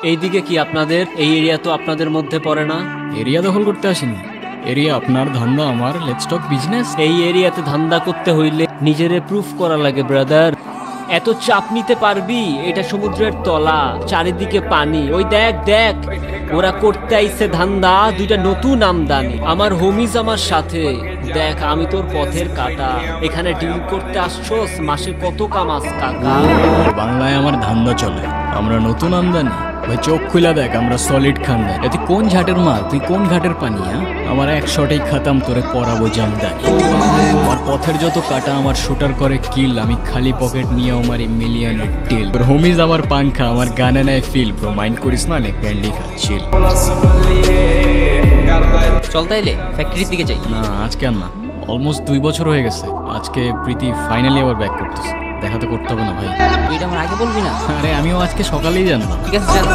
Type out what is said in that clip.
এইদিকে কি আপনাদের এই এরিয়া তো আপনাদের মধ্যে পড়ে না। এরিয়া দখল করতে আসিনি। এরিয়া আপনার, ধান্দা আমার। Let's talk business. এই এরিয়াতে ধান্দা করতে হইলে নিজেরে প্রুফ করা লাগে ব্রাদার। এত চাপ নিতে পারবি? এটা সমুদ্রের তলা, চারিদিকে পানি। ওই দেখ দেখ, ওরা করতে আইছে ধান্দা, দুইটা নতুন আমদানি। আমার হোমিজ আমার সাথে। দেখ আমি তোর পথের কাটা, এখানে ডিল করতে আসছোস, মাসে কত কামাস কাকা? বাংলায় আমার ধান্দা চলে, আমরা নতুন আমদানি। ভাই চোখ খুলা দেখ, আমরা সলিড খানদানি। তুই কোন ঘাটের মাল, তুই কোন ঘাটের পানি? আমার এক শটেই খাতাম, তোরে পরাবো জামদানি। আমার পথের যত কাটা আমার শুটার করে কিল, আমি খালি পকেট নিয়ে আমার মিলিয়নের টিল। তোর হোমিজ আমার পাংখা, আমার গানে নেয় ফিল। ব্রো মাইন্ড করিস না, নে ক্যান্ডি খাচ্ছিল। চল তাইলে ফ্যাক্টরির দিকে যাই। না আজকে আর না, অলমোস্ট 2 বছর হয়ে গেছে। আজকে প্রীতি ফাইনালি আবার ব্যাক করতেছে। দেখা তো করতে হবে না ভাই? তুই এটা আমার আগে বলবি না? আরে আমিও আজকে সকালেই জানলাম। ঠিক আছে চল।